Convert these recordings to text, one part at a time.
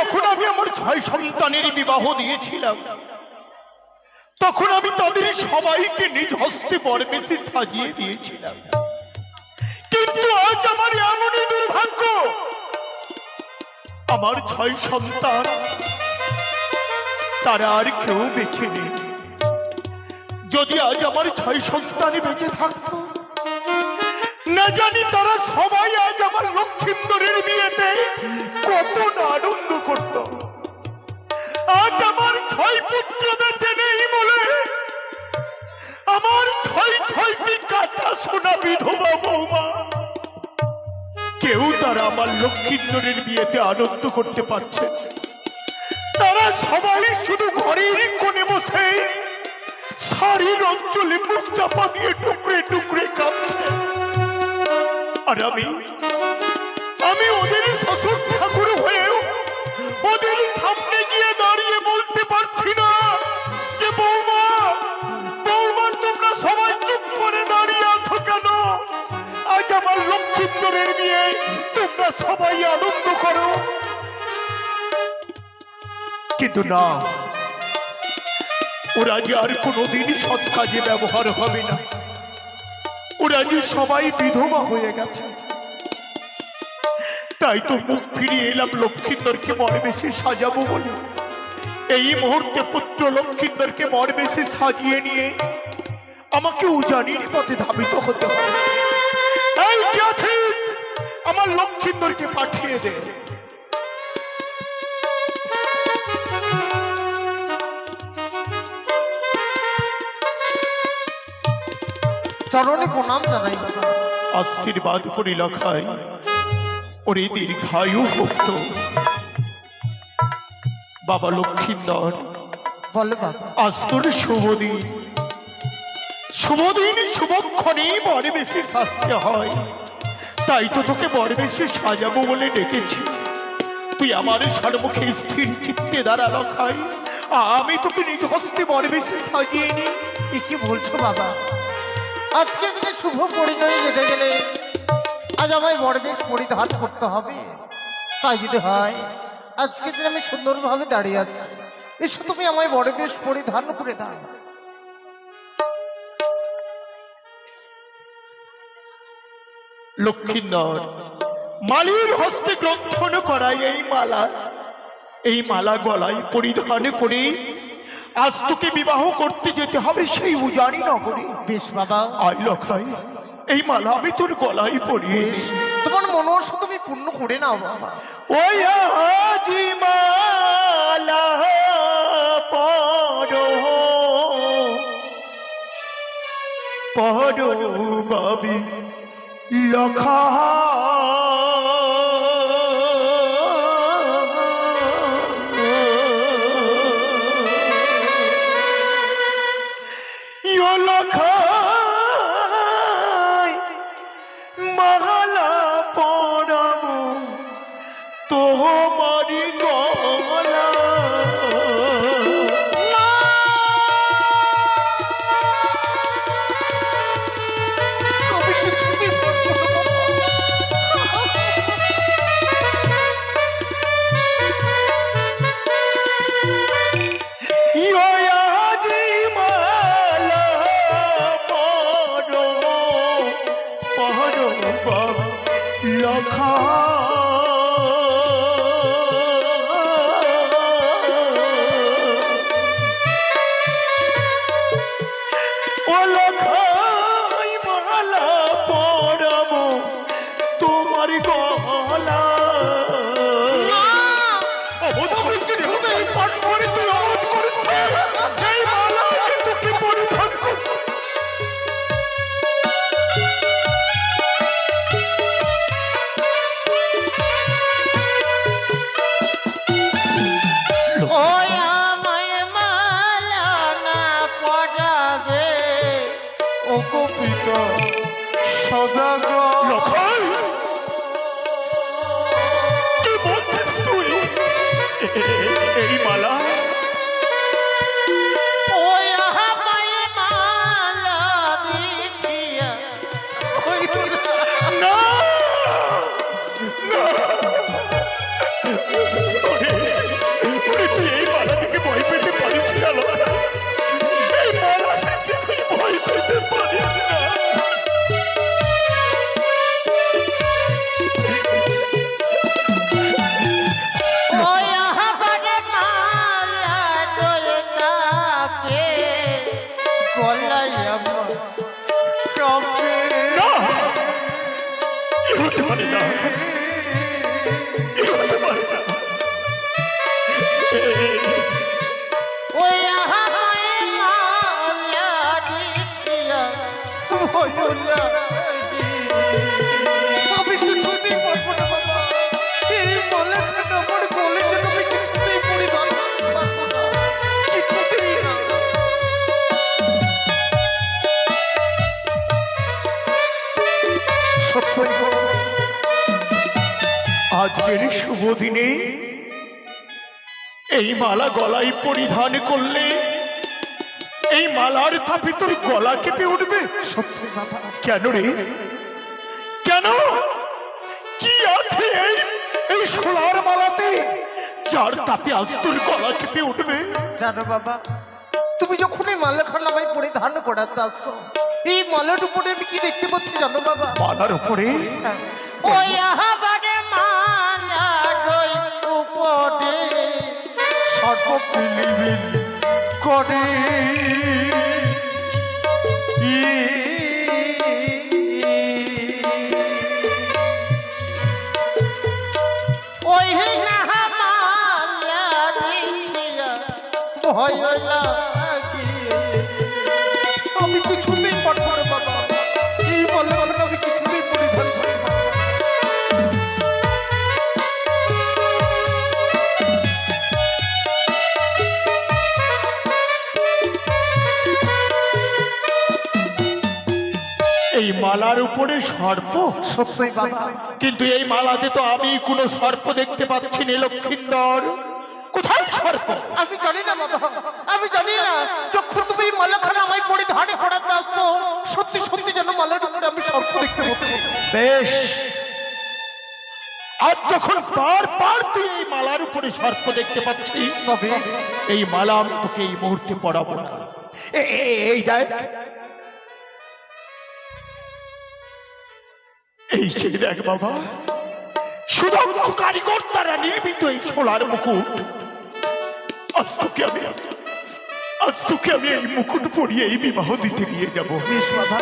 যখন আমি আমার 6 সন্তানের বিবাহ দিয়েছিলাম, তখন আমি তাদের সবাইকে নিজ হস্তে বরবেশে সাজিয়ে দিয়েছিলাম। কিন্তু আজ আমার এমনই দুর্ভাগ্য, আমার 6 সন্তান তারা আর কেউ বেঁচে নেই। যদি আজ আমার 6 সন্তান বেঁচে থাকতো, না জানি তারা সবাই আজ আমার লক্ষিন্দরের বিয়েতে কত না আনন্দ করত। আজ আমার 6 পুত্র বেঁচে নেই বলে আমার 6টি কাঁচা সোনা বিধবা বৌমা কেউ তারা আমার লক্ষিন্দরের বিয়েতে আনন্দ করতে পারছে। তারা সবাই শুধু ঘরের কোণে বসে শাড়ির অঞ্চলে মুখ চাপা দিয়ে টুকরে টুকরে কাঁদছে। আর আমি ওদের শ্বশুর ঠাকুর হয়েও ওদের সামনে গিয়ে দাঁড়িয়ে বলতে পারছি না যে বৌমা বৌমা তোমরা সবাই চুপ করে দাঁড়িয়ে আছো কেন? আজ আমার লক্ষিন্দরের বিয়ে তোমরা সবাই আনন্দ করো। কিন্তু না, ওরা যে আর কোনোদিন সৎ কাজে ব্যবহার হবে না। ওরা যে সবাই বিধবা হয়ে গেছে। তাই তো মুখ ফিরিয়ে এলাম লক্ষিন্দরকে বরবেশে সাজাবো বলে। এই মুহূর্তে পুত্র লক্ষিন্দরকে বরবেশে সাজিয়ে নিয়ে আমাকে উজানির পথে ধাবিত হতে হবে। এই কে আছিস? আমার লক্ষিন্দরকে পাঠিয়ে দে। চরণে প্রণাম জানাই বাবা। আশীর্বাদ করি লখাই, ওরে দীর্ঘায়ু ভক্ত। বাবা লক্ষিন্দর, বলে বাবা। আজ তোর শুভদিন, শুভদিন শুভক্ষণে বরবেশে সাজতে হয়। তাই তো তোকে বরবেশে সাজাবো বলে ডেকেছি। তুই আমার সর্বমুখে স্থির চিত্তে দাঁড়া লখাই। আমি তোকে নিজ হস্তে বরবেশে সাজিয়ে নি। কি বলছো বাবা? আজকে দিনে শুভ পরিণয় যেতে গেলে আজ আমায় বরবেশ পরিধান করতে হবে। তাই যদি হয় আজকে দিনে আমি সুন্দরভাবে দাঁড়িয়ে আছি, এসো তুমি আমায় বরবেশ পরিধান করে দাও। লক্ষিন্দর, মালির হস্তে গ্রন্থন করাই এই মালা গলায় পরিধান করে আজ তোকে বিবাহ করতে যেতে হবে সেই উজানি নগরে। বেশ বাবা। আই লখাই, এই মালা আমি তোর গলায় পরিয়ে দিই। তোমার মনোরথ তুমি পূর্ণ করে নাও বাবা। ওই আজি মালা পরো পরো বাবি লখা লখাই মালা পরাবো তোমারি গলা। এই মালা না রবে না, এ হতে পারে না, এ হতে পারে না। ওই আমায় মালা দেখিয়া ভয়লা আমি কিছুতেই পারবো না বাবা। এই মালাখানা আমার গলে যেন আমি কিছুতেই পরিধান করতে পারবো না, কিছুতেই না। সত্যই গো, আজকের শুভ দিনে এই মালা গলায় পরিধান করলে এই মালার তাপে তোর গলা কেঁপে উঠবে। সত্য বাবা। কেন রে, কেন? কি আছে এই এই সোনার মালাতে যার তাপে আজ তোর গলা কেঁপে উঠবে? জানো বাবা, তুমি যখন এই মালাখানা আমায় পরিধান করাতে আসছো, এই মালার উপরে আমি কি দেখতে পাচ্ছি জানো বাবা? মালার উপরে ওই আহাবারে মালার ওই উপরে সর্ব পিলিবিল করে ওই না মালা দেখিয়া ভয় লাগে আমি কিছুতেই পারবো না বাবা। এই মালাখানা আমি কিছুতেই পরিধান করতে পারবো না। এই মালার উপরে সর্প। সত্যই বাবা। কিন্তু এই মালাতে তো আমি কোনো সর্প দেখতে পাচ্ছি না লক্ষিন্দর। কোথায় সর্প? আমি জানি না বাবা, আমি জানি না। যখন তুমি এই মালাখানা আমায় পরিধান করাতে আসছো, সত্যি সত্যি যেন মালার উপরে আমি সর্প দেখতে পাচ্ছি। বেশ, আজ যখন বারবার তুই এই মালার উপরে সর্প দেখতে পাচ্ছিস, তবে এই মালা আমি তোকে এই মুহূর্তে পরাবো না। এই দেখ, এই সে দেখ বাবা, সুদক্ষ কারিগর দ্বারা নির্মিত এই সোনার মুকুট। আজ তোকে আমি এই মুকুট পরিয়ে এই বিবাহ দিতে নিয়ে যাব। বেশ বাবা,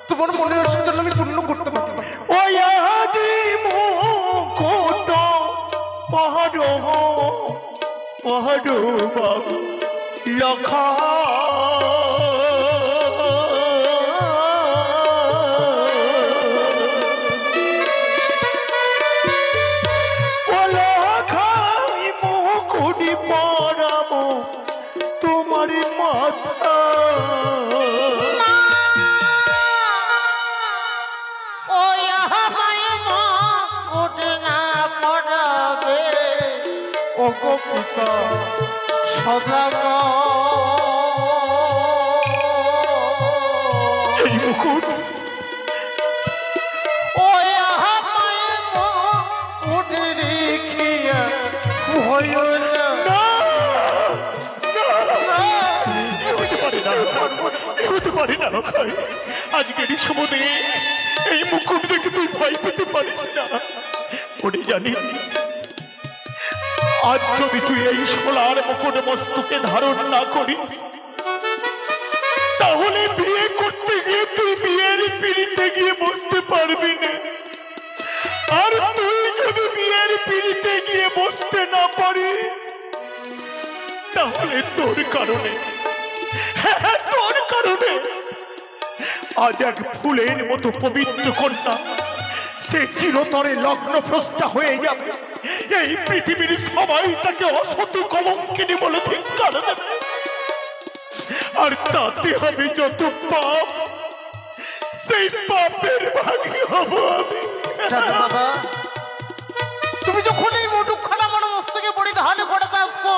তোমার মনের আশার জন্য আমি পূর্ণ করতে পারবো। ওই আজি মুকুট পহরো পহরো বাবু লখা তোমার মাথা ওই আমায় মুকুট না পরাবে ও গো পিতা সদাগর। এই মুকুট ওই আমায় মুকুট দেখিয়া ভয় না, এ হতে পারে না, এ হতে পারে না। আজকের এই সমুদ্রে এই মুকুট দেখে তুই ভয় পেতে পারিস না। ওরে জানিস, আজ যদি তুই এই সোনার মুকুট মস্তকে ধারণ না করিস, তাহলে বিয়ে করতে গিয়ে তুই বিয়ের পিড়িতে গিয়ে বসতে পারবি না। আর তুই যদি বিয়ের পিড়িতে গিয়ে বসতে না পারিস, তাহলে তোর কারণে, হ্যাঁ তোর কারণে আজ এক ফুলের মতো পবিত্র কন্যা সে চিরতরে লগ্নভ্রষ্টা হয়ে যাবে। এই পৃথিবীর সবাই তাকে অসত কলঙ্কিনী বলে ধিক্কার দেবে, আর তাতে হবে যত পাপ, সেই পাপের ভাগী হব আমি। বাবা, তুমি যখন এই মুকুটখানা আমার মস্তকে পরিধান করাতে আসছো,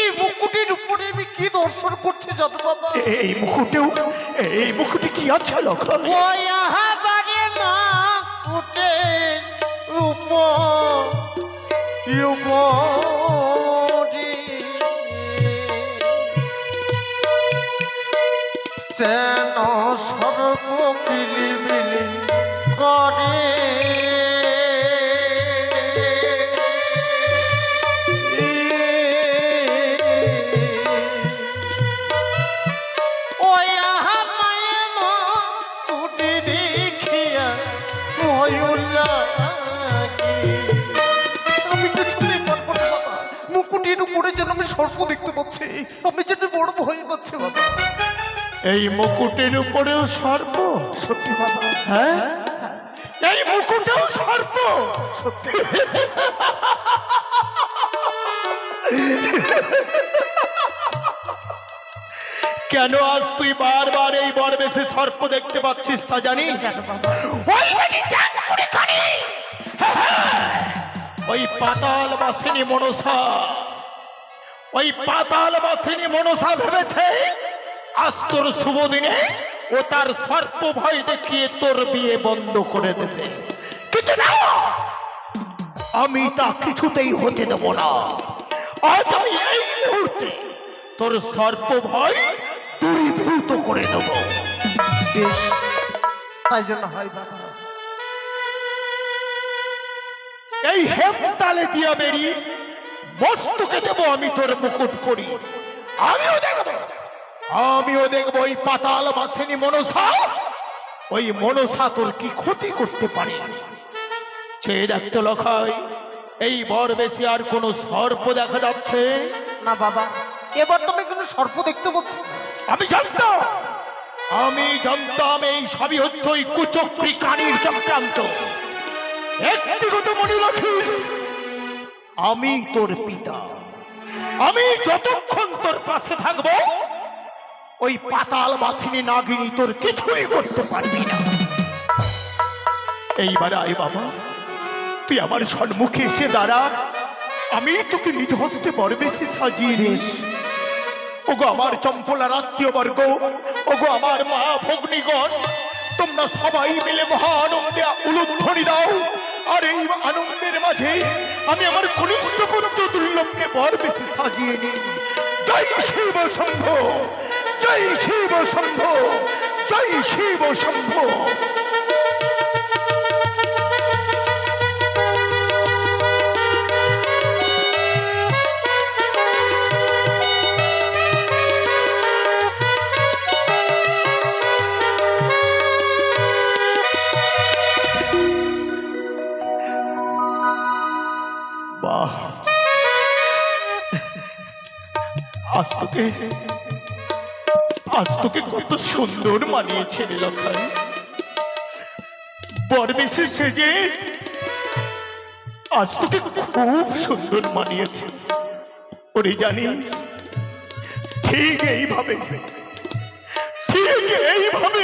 এই মুকুটের উপরে আমি কি দর্শন করছি জানো বাবা? এই মুকুটে কি আছে লক্ষণ? ওই আহাবারে মুকুটের উপরে যেন সর্ব কিলিবিলি করে ওই আমায় আমি কিছুতেই পারবো না বাবা। মুকুটের উপরে যেন আমি সর্প দেখতে পাচ্ছি, আমি যেন বড় ভয় পাচ্ছি বাবা। এই মুকুটের উপরেও সর্প? সত্যি বাবা। হ্যাঁ, এই মুকুটেও সর্প? সত্যি। কেন আজ তুই বারবার এই বরবেশে সর্প দেখতে পাচ্ছিস তা জানিস? ওই বেটি জানি, ওই পাতাল বাসিনী মনসা, ওই পাতাল বাসিনী মনসা ভেবেছে আজ তোর শুভ দিনে ও তার সর্প ভয় দেখিয়ে তোর বিয়ে বন্ধ করে দেবে, কিন্তু না, আমি তা কিছুতেই হতে দেব না। আজ আমি এই মুহূর্তে তোর সর্প ভয় দূরীভূত করে দেব। বেশ, তাই জন্য হয় বাবা। এই হেমতালে দিয়া বেরিয়ে মস্তকে দেব আমি তোর মুকুট পরি। আমিও দেখবো ওই পাতাল বাসিনী মনসা, ওই মনসা তোর কি ক্ষতি করতে পারে। চেয়ে দেখতে লখাই, এই বর বেশি আর কোন সর্প দেখা যাচ্ছে না বাবা, এবার তুমি কোনো সর্প দেখতে পাচ্ছি? আমি জানতাম এই সবই হচ্ছে ওই কুচক্রী কানির চক্রান্ত। একটি কথা মনে রাখিস, আমি তোর পিতা, আমি যতক্ষণ তোর পাশে থাকবো ওই পাতাল বাসিনী নাগিনী তোর কিছুই করতে পারবি না। এইবার আয় বাবা, তুই আমার সম্মুখে এসে দাঁড়া, আমি তোকে নিজ হস্তে বরবেশে সাজিয়ে নিস। ওগো আমার চম্পলার আত্মীয় বর্গ, ওগো আমার মা ভগ্নীগণ, তোমরা সবাই মিলে মহা আনন্দে উলুধ্বনি দাও। আর এই আনন্দের মাঝে আমি আমার কনিষ্ঠ পুত্র দুর্লভকে বরবেশে সাজিয়ে নিই। জয় শিব শম্ভ, জয় শিব শম্ভ, জয় শিব শম্ভ। বাহ, আজ তোকে কত সুন্দর মানিয়েছে রে লখাই। বরবেশে সেজে আজ তোকে খুব সুন্দর মানিয়েছে। ওরে জানিস, ঠিক এইভাবে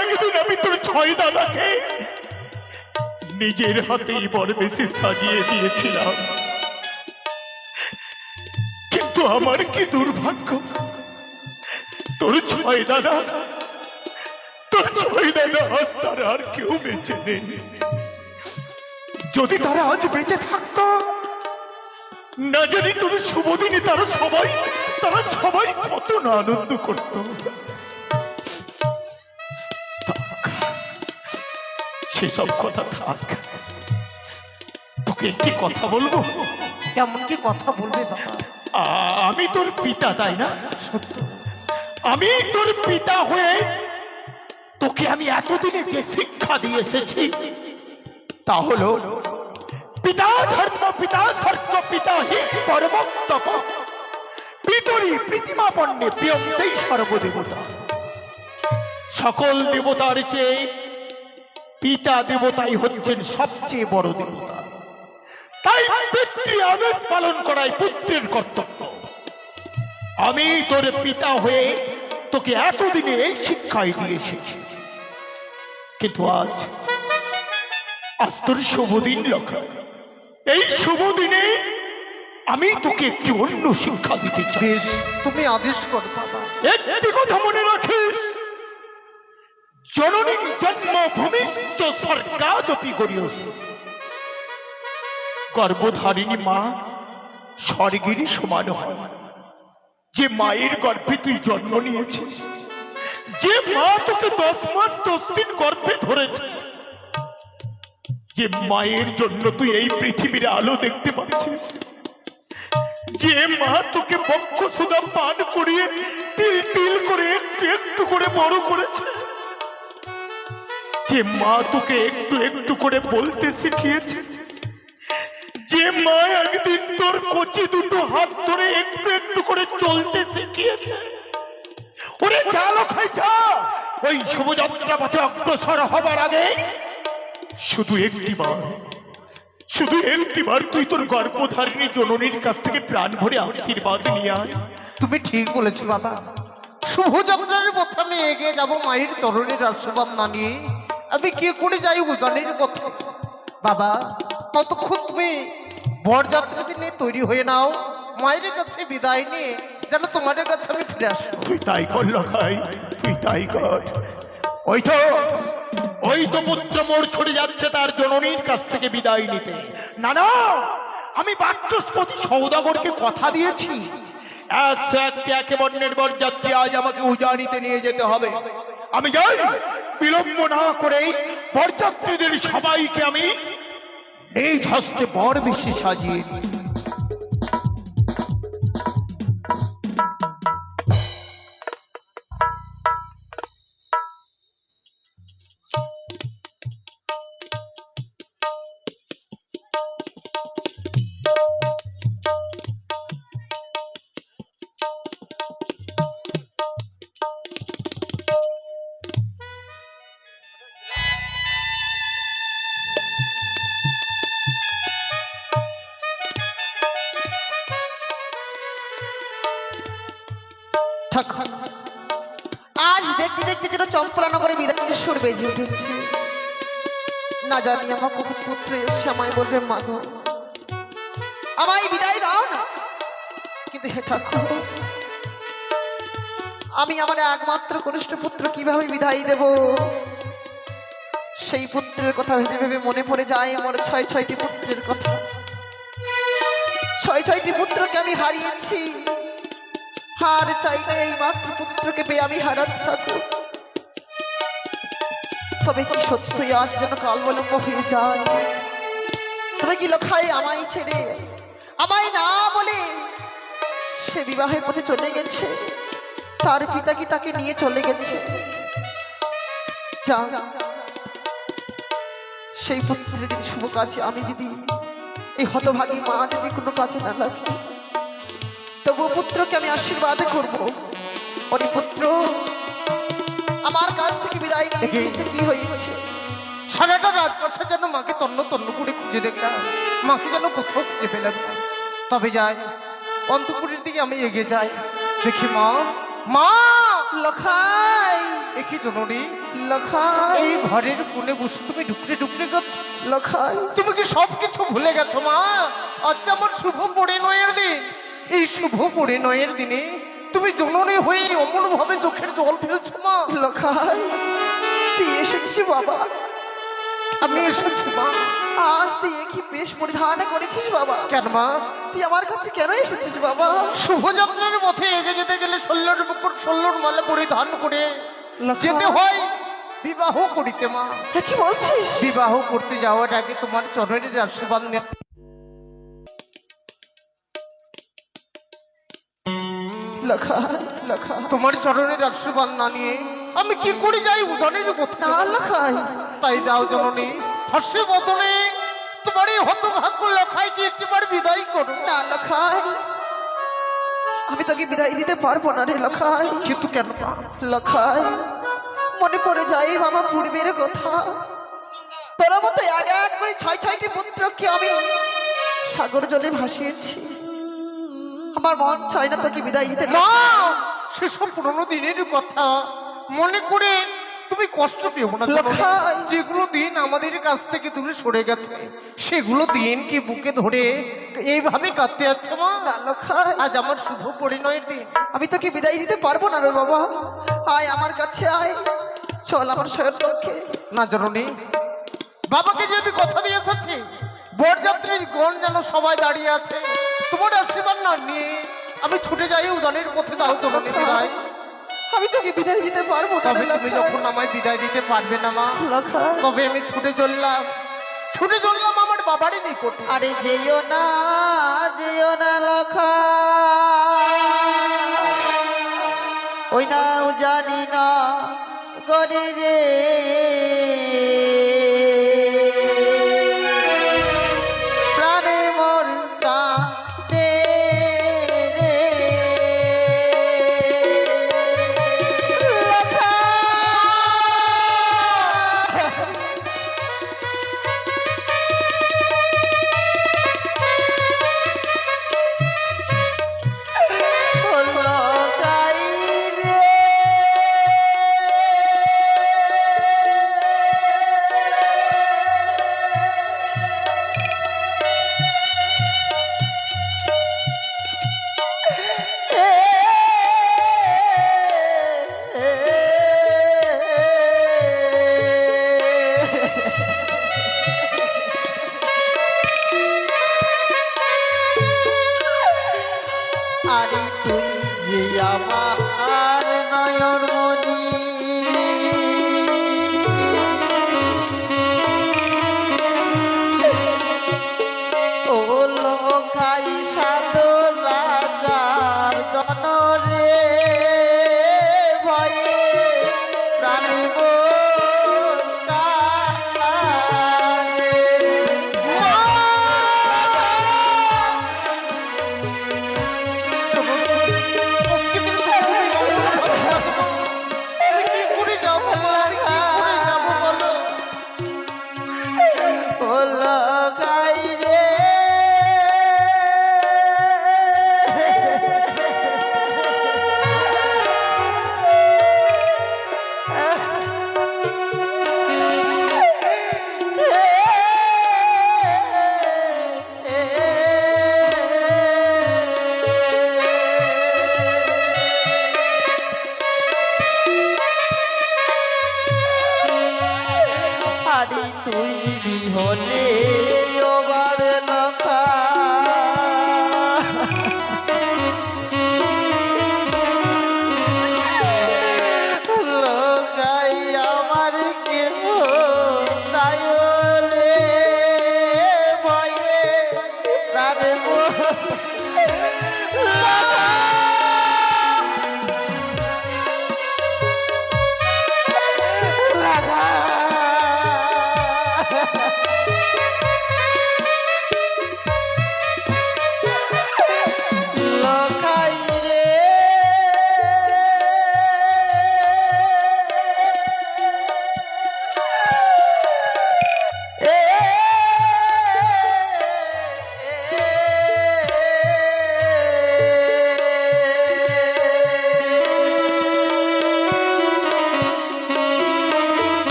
একদিন আমি তোর ছয় দাদাকে নিজের হাতেই বরবেশে সাজিয়ে দিয়েছিলাম, কিন্তু আমার কি দুর্ভাগ্য, তোর ছয় দাদা আজ তারা আর কেউ বেঁচে নেই। যদি তারা আজ বেঁচে থাকতো, না জানি তোর শুভ দিনে তারা সবাই কত না আনন্দ করত। সেসব কথা থাক, তোকে একটি কথা বলবো। কেমন কি কথা বলবে বাবা? আমি তোর পিতা, তাই না? সত্য। আমি তোর পিতা হয়ে তোকে আমি এতদিনে যে শিক্ষা দিয়ে এসেছি তা হলো পিতা ধর্ম, পিতা স্বর্গ, পিতা হি পরমোত্তম, পিতরি প্রীতিমাপন্নে প্রিয়ন্তেই সর্বদেবতা। সকল দেবতার চেয়ে পিতা দেবতাই হচ্ছেন সবচেয়ে বড় দেবতা। তাই পিতৃ আদেশ পালন করাই পুত্রের কর্তব্য। আমি তোর পিতা হয়ে তোকে এতদিনে এই শিক্ষাই দিয়ে এসেছি, কিন্তু আজ তোর শুভ দিন লখা। এই শুভ দিনে আমি তোকে একটি অন্য শিক্ষা দিতে চাই। তুমি আদেশ করো বাবা। একটি কথা মনে রাখিস, জননী জন্মভূমিশ্চ স্বর্গাদপি গরীয়সী। গর্ভধারিণী মা স্বর্গেরই সমান হয়। যে মায়ের গর্ভে তুই জন্ম নিয়েছিস, যে মা তোকে 10 মাস 10 দিন গর্ভে ধরেছে, যে মায়ের জন্য তুই এই পৃথিবীর আলো দেখতে পাচ্ছিস, যে মা তোকে বক্ষ সুধা পান করিয়ে তিল তিল করে একটু একটু করে বড় করেছে, যে মা তোকে একটু একটু করে বলতে শিখিয়েছে, যে মা একদিন তোর কচি দুটো হাত ধরে একটু একটু করে চলতে শিখিয়েছে, ওরে যা লোকাই যা, ওই শুভযাত্রা পথে অগ্রসর হবার আগে শুধু একটিবার তুই তোর গর্ভধারিণী জননীর কাছ থেকে প্রাণ ভরে আশীর্বাদ নিয়ে আয়। তুমি ঠিক বলেছো বাবা। শুভযাত্রার পথে আমি এগিয়ে যাব মায়ের চরণের আশীর্বাদ না নিয়ে আমি কি করে যাই উজানের পথে। বাবা ততক্ষণ তুমি বরযাত্রা দিনে তৈরি হয়ে নাও, মায়ের কাছে বিদায় নিয়ে যেন তোমার কাছে আমি ফিরে আসবো। তুই তাই কর লখাই, তুই তাই কর। ওই তো পুত্র মোর ছুটে যাচ্ছে তার জননীর কাছ থেকে বিদায় নিতে। না না, আমি বাচস্পতি সওদাগরকে কথা দিয়েছি, 101টি একে বর্ণের বরযাত্রী আজ আমাকে উজানিতে নিয়ে যেতে হবে। আমি যাই, বিলম্ব না করেই বরযাত্রীদের সবাইকে আমি নিজ হস্তে বর বেশি সাজিয়ে দিই। আজ দেখতে দেখতে যেন চম্পলা নগরে বিদায়ের সুর বেজে উঠেছে। না জানি আমার কখন পুত্র এসে আমায় বলবে মা গো আমায় বিদায় দাও না, কিন্তু হে ঠাকুর আমি আমার একমাত্র কনিষ্ঠ পুত্র কিভাবে বিদায় দেব? সেই পুত্রের কথা ভেবে ভেবে মনে পড়ে যায় আমার 6টি পুত্রের কথা। 6টি পুত্রকে আমি হারিয়েছি, হার চাই না এই মাত্র পুত্রকে পেয়ে আমি হারাতে থাকবো। তবে কি সত্যই আজ যেন কাল বিলম্ব হয়ে যায়? তবে কি লখাই আমায় ছেড়ে আমায় না বলে সে বিবাহের পথে চলে গেছে? তার পিতা কি তাকে নিয়ে চলে গেছে? যা, সেই পুত্রের যদি শুভ কাজে আমি যদি এই হতভাগী মা যদি কোনো কাজে না লাগে, তবু পুত্রকে আমি আশীর্বাদ করব। ওরে পুত্র, আমার কাছ থেকে বিদায় নিয়ে কি হয়েছে? সারাটা রাত বর্ষা যেন মাকে তন্ন তন্ন করে খুঁজে দেখলাম, মাকে যেন কোথাও খুঁজে পেলাম না। তবে যাই, অন্তপুরের দিকে আমি এগিয়ে যাই, দেখি মা মা লখাই, দেখি জননী লখাই, এই ঘরের কোণে বসে তুমি ঢুকরে ঢুকরে গেছো। লখাই তুমি কি সবকিছু ভুলে গেছো মা? আজ আমার শুভ পরিণয়ের দিন, এই শুভ পরিণয়ের দিনে তুমি জননী হয়ে অমন ভাবে চোখের জল ফেলছো মা। লখাই তুই এসেছিস বাবা? আমি এসেছি মা। আজ তুই কি বেশ পরিধান করেছিস বাবা? কেন মা? তুই আমার কাছে কেন এসেছিস বাবা? শুভযাত্রার পথে এগিয়ে যেতে গেলে ষোলোর মুকুট ষোলোর মালা পরিধান করে যেতে হয় বিবাহ করিতে মা। কি বলছিস? বিবাহ করতে যাওয়ার আগে তোমার চরণের আশীর্বাদ নিতে তোমার চরণের আশীর্বাদ না নিয়ে আমি কি করে যাই উজানের পথে? না লখাই, তাই যাও জননী, হাসি বদনে তোমার এই হতভাগ্য লখাইকে একটিবার বিদায় করো। না লখাই, আমি তোকে বিদায় দিতে পারবো না রে লখাই। কিন্তু কেন মা? লখাই মনে পড়ে যায় বাবা পূর্বের কথা। তোর মতো এক এক করে 6টি পুত্রকে আমি সাগর জলে ভাসিয়েছি। আমার মন চায় না তোকে বিদায় দিতে। না, সেসব পুরনো দিনের কথা মনে করে তুমি কষ্ট পেও না। লখাই, যেগুলো দিন আমাদের কাছ থেকে দূরে সরে গেছে সেগুলো দিন কি বুকে ধরে এইভাবে কাঁদতে যাচ্ছে মা? না লখাই, আজ আমার শুভ পরিণয়ের দিন, আমি তোকে বিদায় দিতে পারবো না রে বাবা। আয় আমার কাছে আয়, চল আমার শয়ন কক্ষে। না জননী, বাবাকে যে আমি কথা দিয়ে এসেছি বরযাত্রী গণ যেন সবাই দাঁড়িয়ে আছে, তোমার আশীর্বাদ না নিয়ে আমি ছুটে যাই উজানের পথে। যাও জননী বিদায়। আমি তোকে বিদায় দিতে পারবো না তবে রে তুমি লখাই। যখন আমায় বিদায় দিতে পারবে না মা, লখাই, তবে আমি ছুটে চললাম আমার বাবারই নিকট। আরে যেও না লখা, ওই নাও জানি না করে রে ছাড়ি তুই বিহনে ওবারে লখা লোকাই আমার কেহ নাই রে ভয়ে প্রাণে লোকাই রে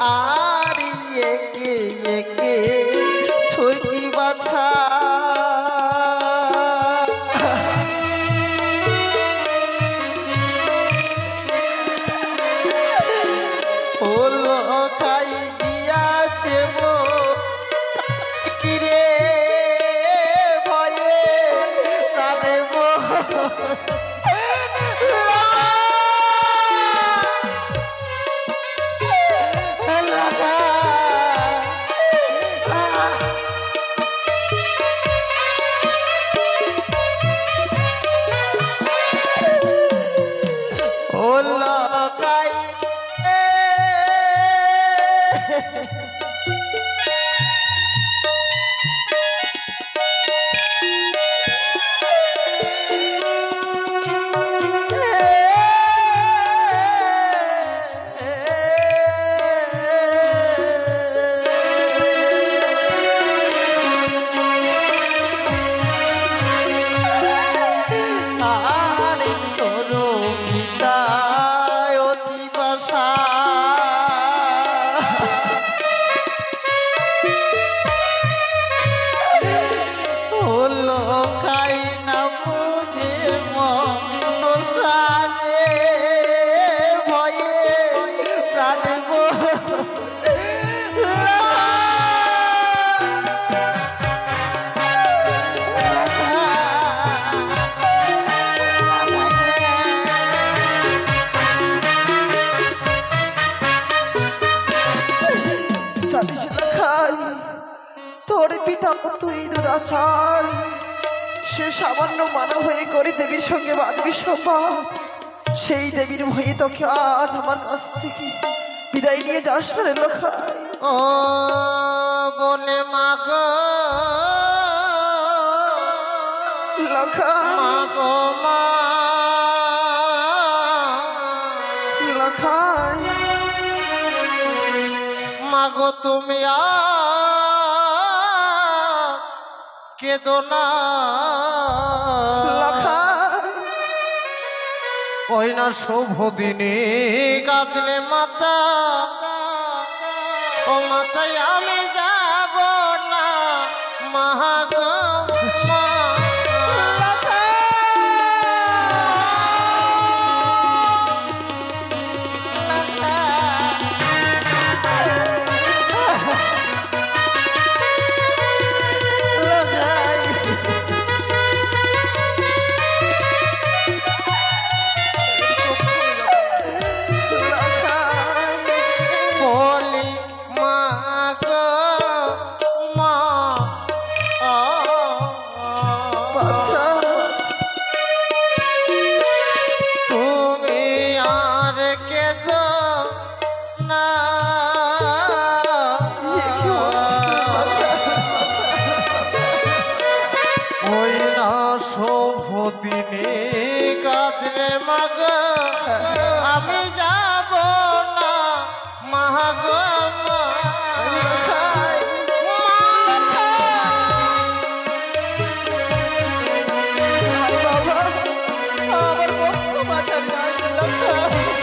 আর একে একে ছুটি বাছা ও লোকাই গিয়াছে মো রে ভয়ে প্রাণে ও লোকাই আরে তোর পিতায় অতি বাসা ও লোকাই না বুঝে মনসারে ভয়ে প্রাণে জানিস না খাই তোর পিতা তুই দুরাচার সে সামান্য মানব হয়ে করে দেবীর সঙ্গে বাঁধবি সম্ভব সেই দেবীর ভয়ে তোকে আজ আমার কাছ থেকে বিদায় নিয়ে যাস না রে লখাই ও বলে মাগো লখাই মাগো মা লখাই মাগো তুমি কেদো না লখাই ওই না শুভ দিনে কাঁদলে মাতা ও মাতায় আমি যাব না মাগো মা বলি মাগো মা বাচ্চা তুমি আর কেদো না কি বলছিস ওই না শুভ দিনে কাঁদলে মাগো আমি যাব না মাগো মা বাবা আমার বক্ষ বাঁচা যায় লখাই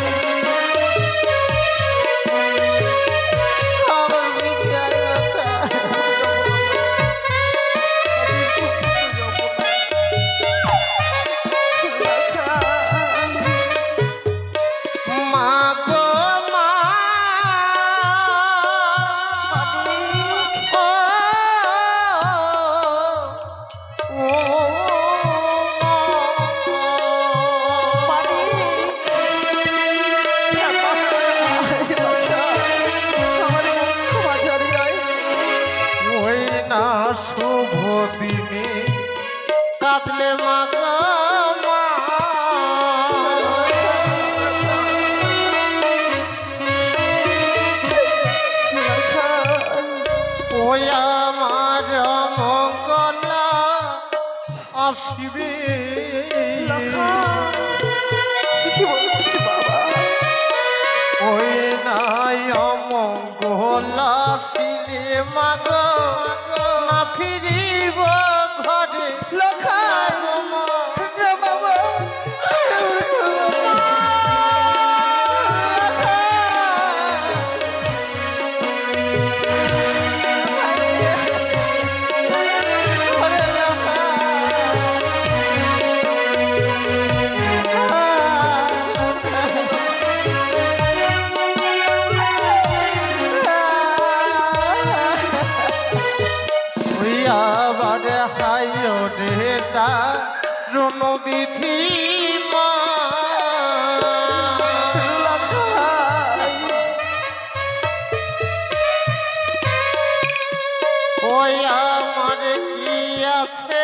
কি বলছিস বাবা? ওই নাই অমঙ্গলা শিলে মাগ না ফিরিব ঘরে লখাই রে বাবা, ওই আবার হাইও রে তা রণবিধি মা ওই আমার কি আছে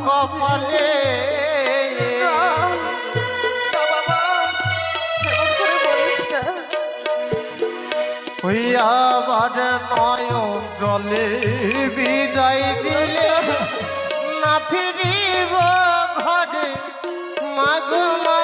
কপালে না বাবা, এমন করে বলিস না। ওই আবার নয়ন জলে বিদায় দিলে না ফিরিব ঘরে মাগ মা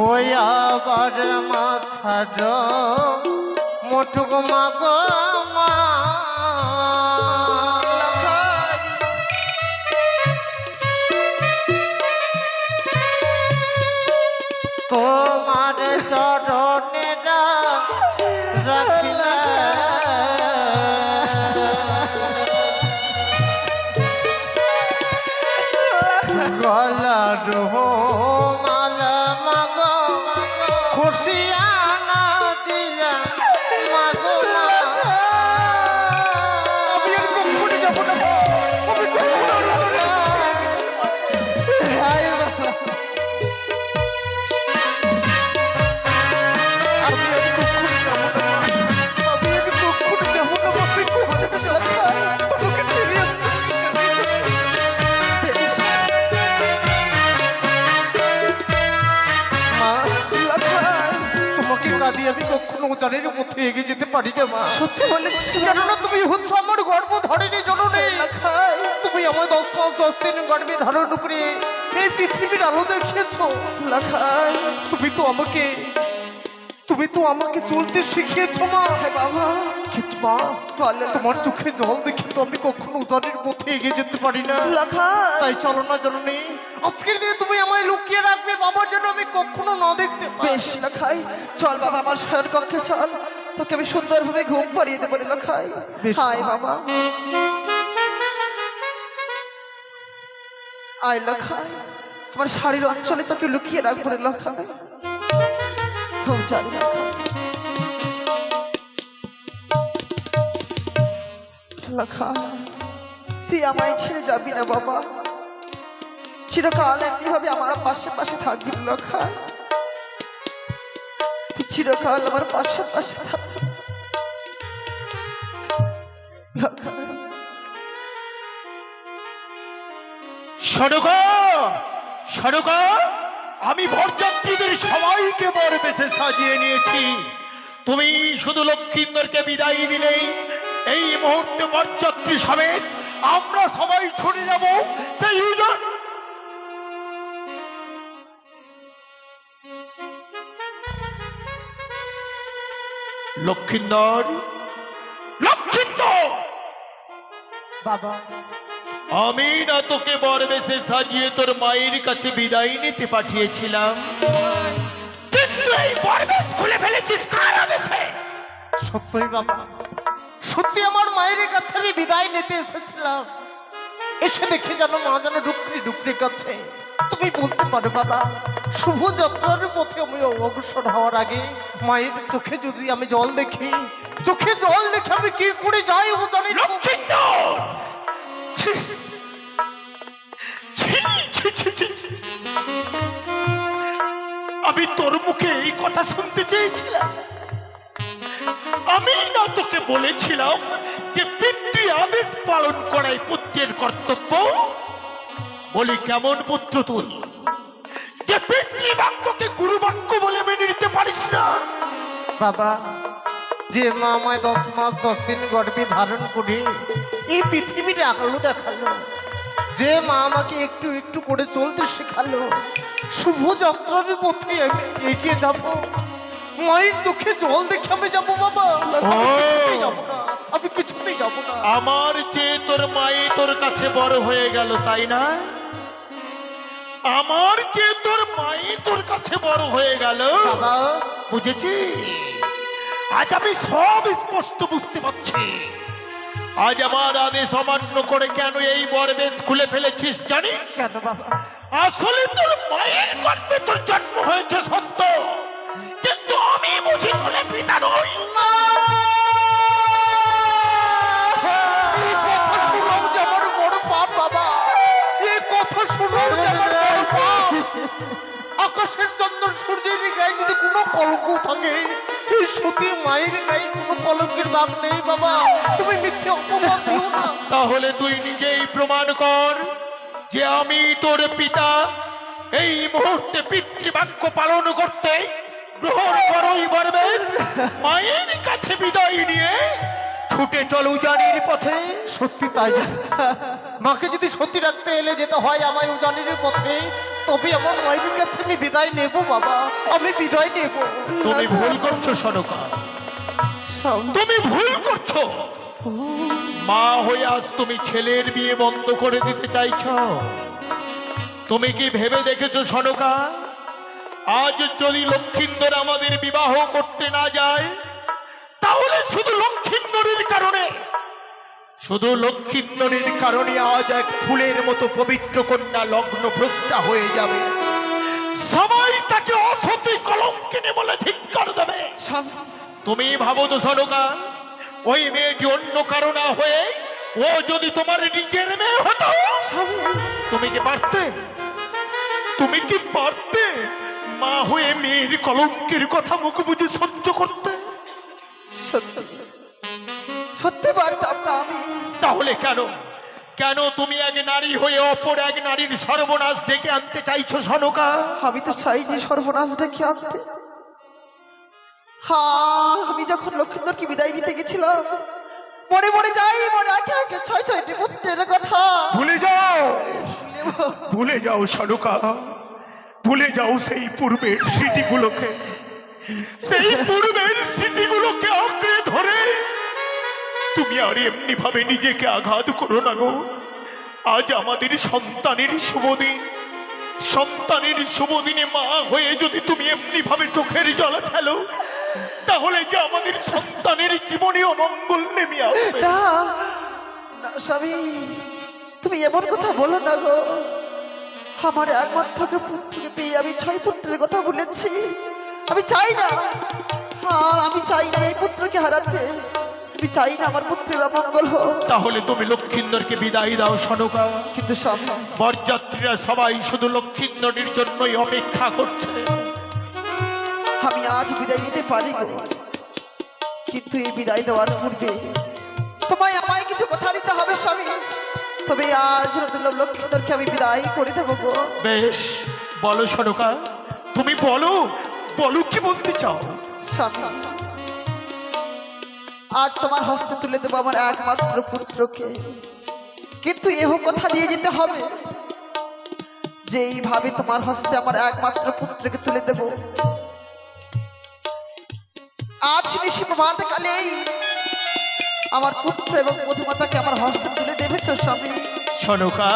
ওই আবার মাথার মোটুক মাগ মা তোমার চরণে রাখিলা গলা মালা মাগ খুশিয়ানা দিলা মাগ মা আমি আর কখনো যাব না, আমি কখনো হাই বাবা, আমি কখনো জানির মধ্যে এগিয়ে যেতে পারি না মা। সত্যি বলেছিস? কেননা তুমি হচ্ছ আমার গর্ব ধরেনি জননী। তুমি আমার 10 মাস 10 দিন গর্ভে ধারণ করে এই পৃথিবীর আলো দেখিয়েছো। লাখাই তুমি তো আমাকে চলতে শিখিয়েছো মা। হ্যাঁ বাবা, কিন্তু মা তোমার চোখে জল দেখে তো আমি কখনো জানির মধ্যে এগিয়ে যেতে পারি না। লাখাই তাই চলো না জননী, আজকের দিনে তুমি আমায় লুকিয়ে রাখবে বাবা, যেন আমি কখনো না দেখতে পাই। বেশ লাখাই, চল বাবা আমার শয়ন কক্ষে চল, তোকে আমি সুন্দরভাবে ঘুম পাড়িয়ে দেবো রে লাখাই। হাই বাবা, আয় লাখাই, আমার শাড়ির অঞ্চলে তোকে লুকিয়ে রাখবো রে লাখাই। ঘুম চালি লাখাই। লাখাই তুই আমায় ছেড়ে যাবি না বাবা, চিরকাল এমনি ভাবে আমার পাশে পাশে থাকবি লাখাই। তুই চিরকাল আমার পাশে পাশে থাকবি লাখাই। সড়কা আমি বরযাত্রীদের সবাইকে বর বেশে সাজিয়ে নিয়েছি। তুমি শুধু লক্ষ্মীন্দরকে বিদায় দিলেই এই মুহূর্তে বরযাত্রী সমেত আমরা সবাই ছুটে যাব সেই লক্ষ্মীন্দর। বাবা, আমি না তোকে বর বেশে সাজিয়ে তোর মায়ের কাছে বিদায় নিতে পাঠিয়েছিলাম, কিন্তু এই বরবেশ খুলে ফেলেছিস কার আদেশে? সত্যই বাবা, সত্যি আমার মায়ের কাছে আমি বিদায় নিতে এসেছিলাম, এসে দেখে যেন মা যেন ডুকরি ডুকরি কাছে। তুমি বলতে পারো বাবা, শুভ যাত্রার পথে আমি অগ্রসর হওয়ার আগে মায়ের চোখে যদি আমি জল দেখি, চোখে জল দেখে আমি কি করে যাই ও জানি না। লক্ষিন্দর! ছি! ছি, ছি, ছি, ছি, ছি। আমি তোর মুখে এই কথা শুনতে চেয়েছিলাম। আমি না তোকে বলেছিলাম যে পিতৃ আদেশ পালন করাই পুত্রের কর্তব্য? বলি কেমন পুত্র তুই, যে পিতৃ বাক্যকে গুরু বাক্য বলে মেনে নিতে পারিস না? বাবা, যে মা আমায় 10 মাস 10 দিন গর্ভে ধারণ করে এই পৃথিবীর আলো দেখালো, যে মা আমাকে একটু একটু করে চলতে শেখালো, শুভ যাত্রার পথে আমি এগিয়ে যাব। মায়ের চোখে জল দেখে আমি যাবো বাবা, আমি কিছুতেই যাবো না, আমি কিছুতেই যাবো না। আমার যে তোর মাই তোর কাছে বড় হয়ে গেল, তাই না? আমার যে তোর মাই তোর কাছে বড় হয়ে গেল, বাবা বুঝেছি। আজ আমি সব স্পষ্ট বুঝতে পারছি। আজ আমার আদেশ অমান্য করে কেন এই বরবেশ খুলে ফেলেছিস জানিস? কেন বাবা? আসলে তোর মায়ের গর্ভে তোর জন্ম হয়েছে সত্য, কিন্তু আমি বুঝি তোর পিতা নই। এই কথা শোনাও যে আমার বড় পাপ বাবা, এই কথা শোনাও যে আমার বড় পাপ। আকাশের চন্দ্র সূর্যের গায়ে যদি কোনো কলঙ্ক থাকে, এই সতী মায়ের গায়ে কোনো কলঙ্কের দাগ নেই বাবা। তুমি মিথ্যে অপবাদ দিও না। তাহলে তুই নিজেই প্রমাণ কর যে আমি তোর পিতা। এই মুহূর্তে পিতৃবাক্য পালন করতে গ্রহণ করই বরবেশ। মায়ের কাছে বিদায় নিয়ে ছুটে চল উজানির পথে। সত্যি তাই। মাকে যদি সত্যি রাখতে এলে যেতে হয় আমায় উজানির পথে, তবে আমার মায়ের কাছে আমি বিদায় নেব বাবা, আমি বিদায় নেব। তুমি ভুল করছো সনকা, তুমি ভুল করছো। মা হয়ে আজ তুমি ছেলের বিয়ে বন্ধ করে দিতে চাইছো? তুমি কি ভেবে দেখেছো সনকা, আজ যদি লক্ষিন্দর আমাদের বিবাহ করতে না যায়, তাহলে শুধু লক্ষিন্দরের কারণে আজ এক ফুলের মতো পবিত্র কন্যা লগ্ন ভ্রষ্টা হয়ে যাবে। সবাই তাকে অসতী কলঙ্কিনী বলে ধিক্কার দেবে। তুমি ভাবো তো সনকা, ওই মেয়েটি অন্য কারো না হয়ে ও যদি তোমার নিজের মেয়ে হতো, তুমি কি পারতে? তুমি কি পারতে মা হয়ে মেয়ের কলঙ্কের কথা মুখ বুঝে সহ্য করতে? সত্যি পারতাম না আমি। তাহলে কেন তুমি এক নারী হয়ে অপর এক নারীর সর্বনাশ ডেকে আনতে চাইছো সনকা? আমি তো চাইনি সর্বনাশ ডেকে আনতে। হ্যাঁ, আমি যখন লক্ষিন্দরকে বিদায় দিতে গেছিলাম, মনে মনে যাই মনে একে একে 6-6টি পুত্রের কথা ভুলে যাও সনকা, ভুলে যাও সেই পূর্বের স্মৃতিগুলোকে। সেই পূর্বের স্মৃতিগুলোকে আঁকড়ে ধরে তুমি আর এমনি ভাবে নিজেকে আঘাত করো না গো। আজ আমাদের সন্তানের শুভ দিনে মা হয়ে যদি তুমি এমনি ভাবে চোখের জল ফেলো, তাহলে যে আমাদের সন্তানের জীবনে অমঙ্গল নেমে আসবে। না না স্বামী, তুমি এমন কথা বলো না গো। আমার একমাত্র পুত্রকে পেয়ে আমি 6 পুত্রের কথা বলেছি। আমি চাই না, হ্যাঁ আমি চাই না এই পুত্রকে হারাতে। আমি চাই না আমার পুত্রের অমঙ্গল হোক। তাহলে তুমি লক্ষিন্দরকে বিদায় দাও সনকা। কিন্তু স্বামী, বরযাত্রীরা সবাই শুধু লক্ষিন্দরের জন্যই অপেক্ষা করছে। আমি আজ বিদায় দিতে পারি গো, কিন্তু এই বিদায় দেওয়ার পূর্বে তোমায় আমায় কিছু কথা দিতে হবে স্বামী। তবে আজ লক্ষিন্দরকে আমি বিদায় করে দেবো গো। বেশ, বলো সনকা, তুমি বলো কি বলতে চাও? স্বামী, আজ তোমার হস্তে তুলে দেবো আমার একমাত্র পুত্রকে, কিন্তু এহ কথা দিয়ে যেতে হবে যে এইভাবে তোমার হস্তে আমার একমাত্র পুত্রকে তুলে দেব। আজ নিশি প্রভাত কালেই আমার পুত্র এবং মধুমাতাকে আমার হস্তে তুলে দেবে তো স্বামী? সনকা,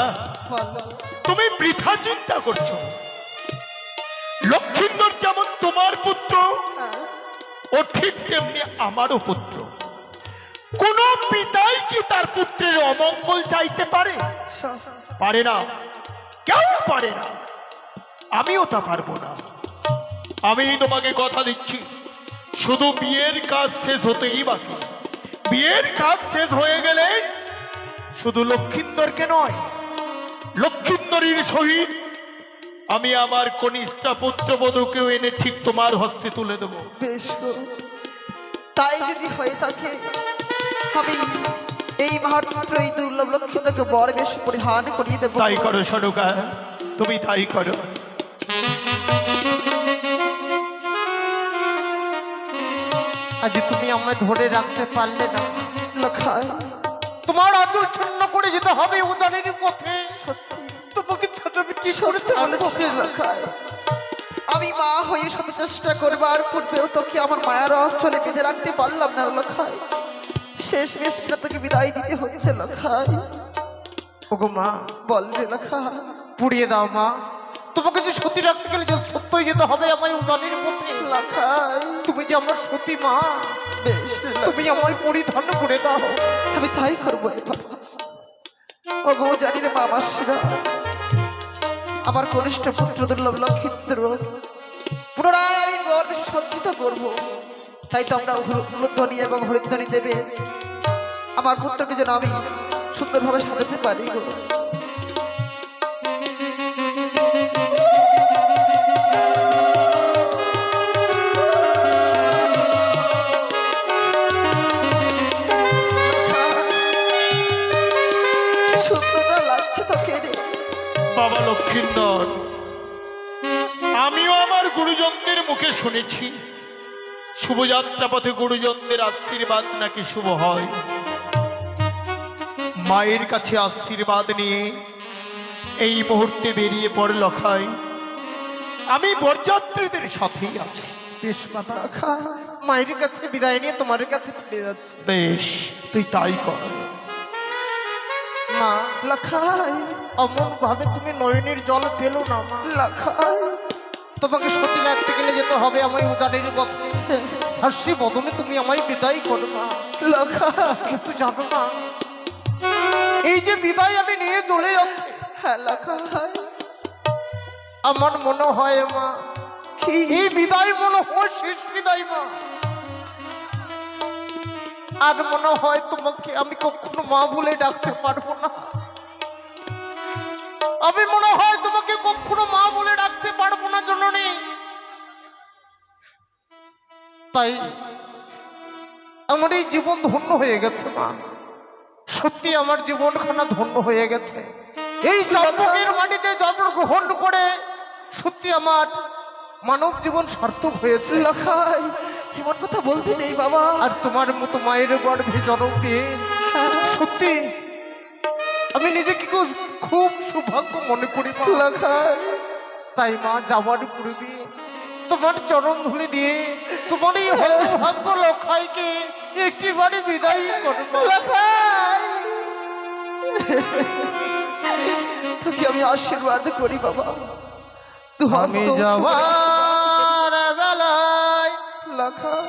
তুমি বৃথা চিন্তা করছো। লক্ষিন্দর যেমন তোমার পুত্র, ও ঠিক তেমনি আমারও পুত্র। কোন পিতাই কি তার পুত্রের অমঙ্গল চাইতে পারে? পারে না, কেউ পারে না। আমিও তা পারবো না। আমি তোমাকে কথা দিচ্ছি, শুধু বিয়ের কাজ শেষ হতেই বাকি। বিয়ের কাজ শেষ হয়ে গেলে শুধু লক্ষিন্দরকে নয়, লক্ষিন্দরীর সহিত আমি আমার কনিষ্ঠা পুত্রবধূকেও এনে ঠিক তোমার হস্তে তুলে দেব। বেশ গো, তাই যদি হয়ে থাকে আমি এই মাত্র এই দুর্লভ লক্ষ্মীটাকে বড় বেশ পরিধান করিয়ে দেবো। তাই করো সনুকা, তুমি তাই করো। আজ তুমি আমায় ধরে রাখতে পারলে না। লখাই, তোমার আঁচল ছিন্ন করে যেতে হবে উজানের পথে। সত্যি তোমাকে ছাড়া আমি কি সত্যি করতে বলেছিস লখাই। আমি মা হয়ে শত চেষ্টা করবার পূর্বেও তোকে আমার মায়ার অঞ্চলে বেঁধে রাখতে পারলাম না লখাই। শেষ মেশটা তোকে বিদায় দিতে হচ্ছে লখাই। ওগো মা, বল রে লখাই। পুড়িয়ে দাও মা। তোমাকে যে সতী রাখতে গেলে যে সত্যই যেতে হবে আমায় উজানের পথে। লখাই, তুমি যে আমার সতী মা, বেশ রে লখাই। তুমি আমায় পরিধান করে দাও। আমি তাই করবো রে বাবা। ওগো জানি রে বাবা শিরা, আমার কনিষ্ঠ পুত্র দুর্লভ লক্ষিন্দর পুনরায় আমি গর্বে সজ্জিত করবো। তাই তো আমরা উলুধ্বনি এবং হরিধ্বনি দেবে আমার পুত্রকে যেন আমি সুন্দরভাবে সাজাতে পারি গো। সুন্দর লাগছে তোকে রে বাবা লক্ষিন্দর, আমিও আমার গুরুজনদের মুখে শুনেছি শুভযাত্রা পথে গুরুজনদের আশীর্বাদ নাকি শুভ হয়। মায়ের কাছে আশীর্বাদ নিয়ে এই মুহূর্তে বেরিয়ে পড়ে লখাই। আমি বরযাত্রীদের সাথেই আছি। বেশ বাবা, মায়ের কাছে বিদায় নিয়ে তোমার কাছে ফিরে যাচ্ছে। বেশ, তুই তাই কর। মা, লখাই, অমন ভাবে তুমি নয়নের জল পেলো না মা। লখাই, তোমাকে সতী রাখতে গেলে যেতে হবে আমায় উজানের পথে। হাসি বদনে তুমি আমায় বিদায় করো না। লখাই, কিন্তু জানো না, এই যে বিদায় আমি নিয়ে চলে যাচ্ছি, হ্যাঁ লখাই, আমার মনে হয় মা কি এই বিদায় মনে হয় শেষ বিদায় মা। আর মনে হয় তোমাকে আমি কখনো মা বলে ডাকতে পারবো না। আমি মনে হয় তোমাকে কখনো মা বলে ডাকতে পারবো না জননী। তাই আমার এই জীবন ধন্য হয়ে গেছে মা। সত্যি আমার জীবনখানা ধন্য হয়ে গেছে। এই জন্মের মাটিতে জন্মগ্রহণ করে সত্যি আমার মানব জীবন সার্থক হয়েছে। লখাই, এমন কথা বলতে নেই বাবা। আর তোমার মতো মায়ের গর্ভে জন্ম পেয়ে সত্যি আমি নিজেকে খুব সৌভাগ্য মনে করি মা। লখাই, তাই মা যাওয়ার পূর্বে তোমার চরণ ধুলি দিয়ে তোমার এই হতভাগ্য লখাইকে একটিবারে বিদায় করবো। লখাই, তোকে আমি আশীর্বাদ করি বাবা। আমি যাওয়ার বেলায় লখাই,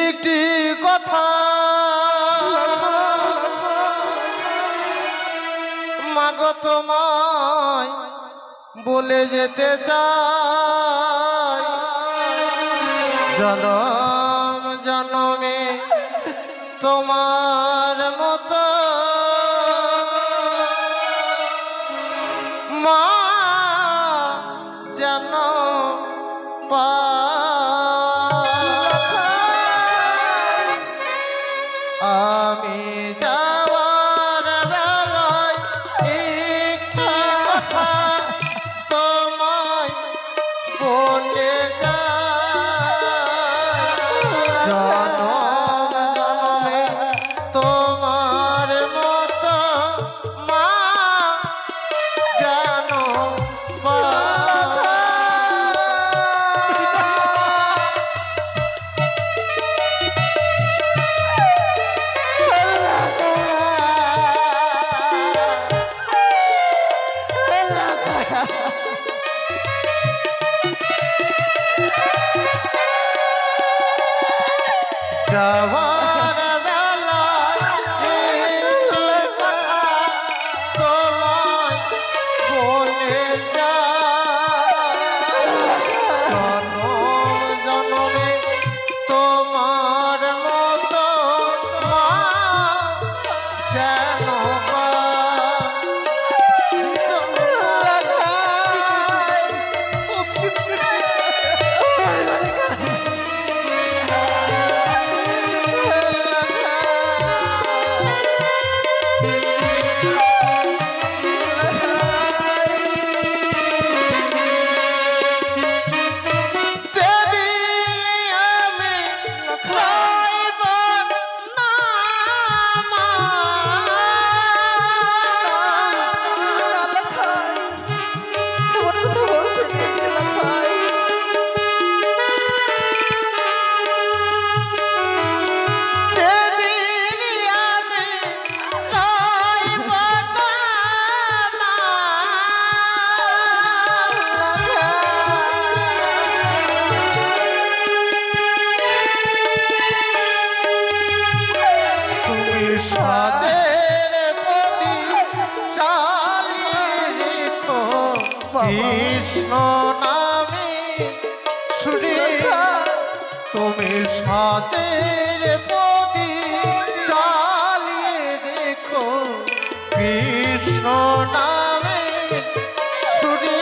একটি কথা মাগো তোমায় বলে যেতে চাই। জনম জনমে তোমার মতো মা যেন আমি যাওয়ার বেলায় একটি কথা তোমায় বলে যাই। জনম জনমে তোমার মতো মা যেন যাওয়া নামে সুরে তুমি সাজের প্রদীপ জ্বালিয়ে রেখো কৃষ্ণ নামে সুরে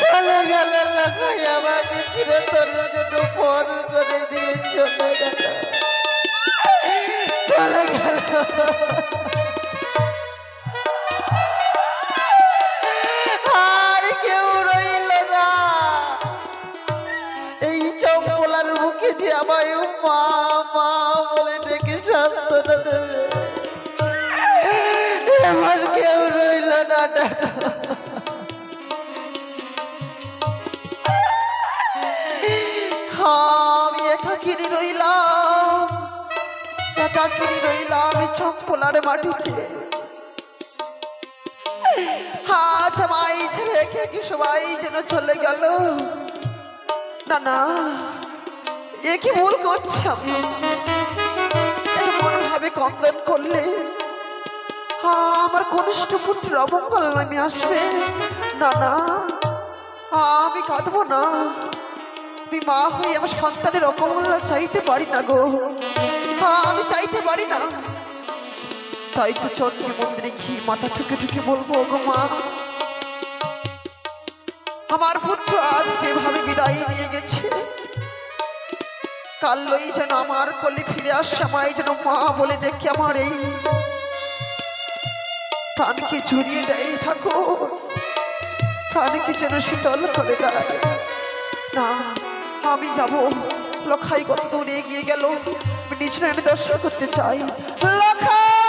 চলে গেল লাগাই আমাকে ছিঁড়ে তোর জন্য ফোন করে দিয়ে চলে গেল চলে গেল আর কেউ রইল না এই চম্পলার মুখে যে আমায় মা মা বলে ডেকে সান্ত্বনা দেবে এমন কেউ রইল না ডাকা আমি একাকিনী রইলাম এই চম্পলার মাটিতে আজ আমায় ছেড়ে কি সবাই যেন চলে গেল না না এ কি ভুল করছি আমি এমন ভাবে কন্দন করলে আমার কনিষ্ঠ পুত্র অমঙ্গল নামে আসবে না না আমি কাঁদবো না আমি মা হয়ে আমার সন্তানের অকমল্লা চাইতে পারি না গো আমি চাইতে পারি না তাই তো চন্দ্রী মন্দিরে ঘি মাথা ঠুকে ঠুকে বলবো গো মা আমার পুত্র আজ যেভাবে বিদায় নিয়ে গেছে কালই যেন আমার কোলে ফিরে আসে আমায় যেন মা বলে ডেকে আমার এই প্রাণকে জড়িয়ে দেয় ঠাকুর প্রাণকে যেন শীতল করে দেয় না আমি যাব লখাই কত দূরে এগিয়ে গেল নিজ নয়নে দর্শন করতে চাই লখাই